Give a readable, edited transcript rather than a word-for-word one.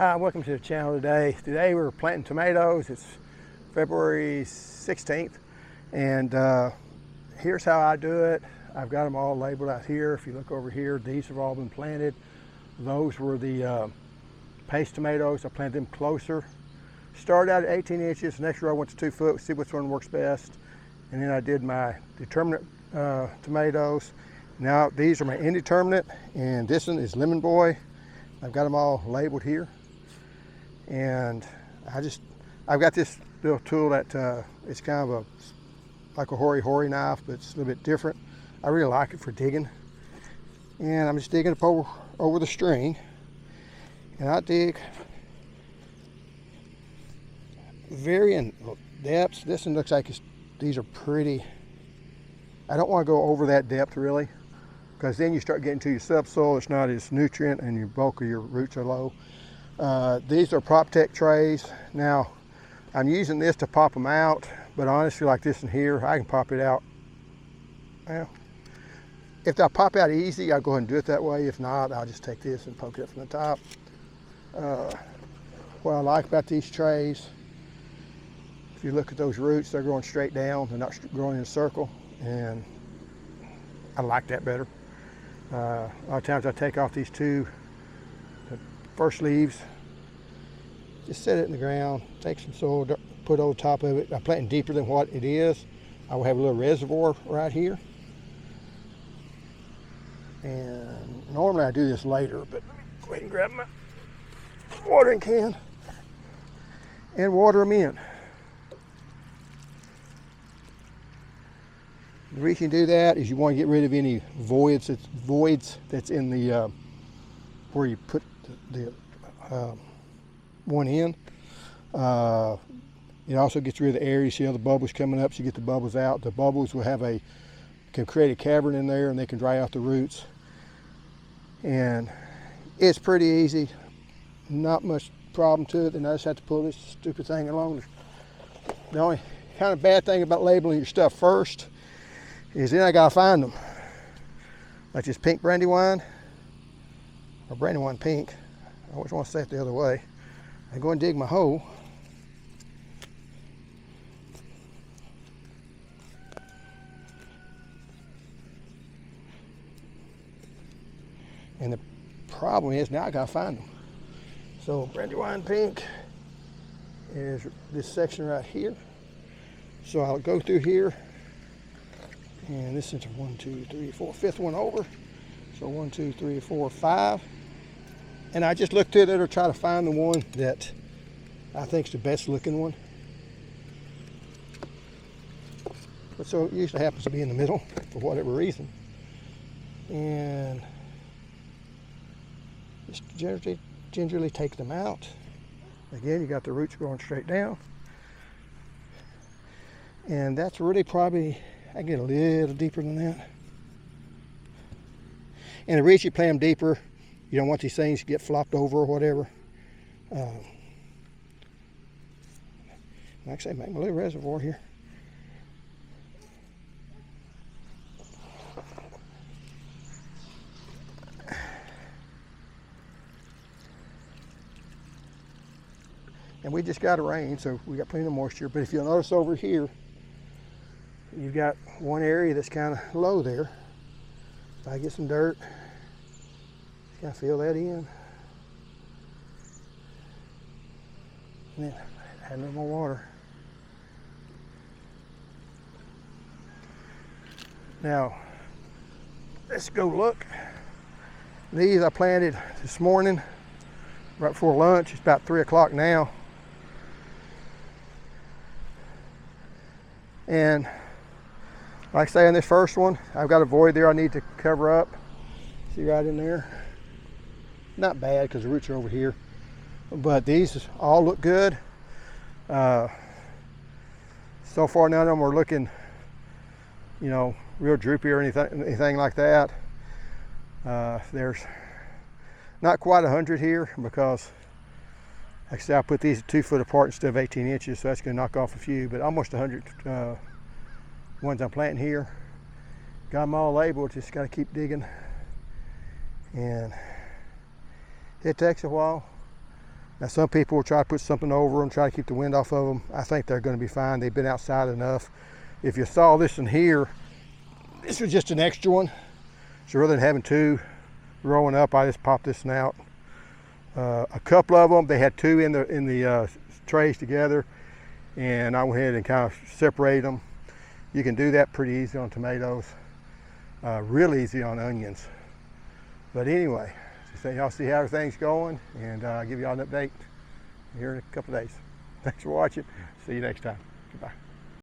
Hi, welcome to the channel today. Today we're planting tomatoes. It's February 16th, and here's how I do it. I've got them all labeled out here. If you look over here, these have all been planted. Those were the paste tomatoes. I planted them closer. Started out at 18 inches. Next row I went to 2 foot, see which one works best. And then I did my determinate tomatoes. Now these are my indeterminate, and this one is Lemon Boy. I've got them all labeled here. And I've got this little tool that it's kind of like a hoary knife, but it's a little bit different. I really like it for digging. And I'm just digging up over the string. And I dig varying depths. This one looks like these are pretty. I don't want to go over that depth really, because then you start getting to your subsoil. It's not as nutrient and your bulk of your roots are low. These are PropTech trays. Now, I'm using this to pop them out, but honestly, like this in here, I can pop it out. Well, if they pop out easy, I'll go ahead and do it that way. If not, I'll just take this and poke it from the top. What I like about these trays, if you look at those roots, they're growing straight down. They're not growing in a circle, and I like that better. A lot of times I take off these the first leaves, just set it in the ground, take some soil, put over top of it. I'm planting deeper than what it is. I will have a little reservoir right here. And normally I do this later, but let me go ahead and grab my watering can and water them in. The reason you do that is you want to get rid of any voids that's in the where you put the one in. It also gets rid of the air. You see all the bubbles coming up, so you get the bubbles out. The bubbles will can create a cavern in there, and they can dry out the roots. And it's pretty easy, not much problem to it. And I just have to pull this stupid thing along. The only kind of bad thing about labeling your stuff first is then I gotta find them. Like this pink brandywine, or brandywine pink. I always want to say it the other way. I go and dig my hole. And the problem is now I gotta find them. So brandywine pink is this section right here. So I'll go through here, and this is 1, 2, 3, 4, fifth one over. So 1, 2, 3, 4, 5. And I just look through it or try to find the one that I think is the best looking one. But so it usually happens to be in the middle for whatever reason. And just gingerly take them out. Again, you got the roots growing straight down. And that's really probably, I get a little deeper than that. And the reason you plant them deeper, you don't want these things to get flopped over or whatever. Like I say, make my little reservoir here. And we just got a rain, so we got plenty of moisture. But if you'll notice over here, you've got one area that's kind of low there. If I get some dirt, just kind of fill that in. And then add a little more water. Now, let's go look. These I planted this morning, right before lunch. It's about 3 o'clock now. And like I say, in this first one, I've got a void there I need to cover up. See right in there? Not bad because the roots are over here. But these all look good. So far none of them are looking, real droopy or anything like that. There's not quite 100 here because, like I said, I put these 2 foot apart instead of 18 inches, so that's going to knock off a few, but almost 100 ones I'm planting here. Got them all labeled, just got to keep digging. And it takes a while. Now some people will try to put something over them, try to keep the wind off of them. I think they're going to be fine. They've been outside enough. If you saw this in here, this was just an extra one. So rather than having two growing up, I just popped this one out. A couple of them, they had two in the trays together, and I went ahead and kind of separated them. You can do that pretty easy on tomatoes, real easy on onions. But anyway, so y'all see how everything's going, and I'll give y'all an update here in a couple of days. Thanks for watching. See you next time. Goodbye.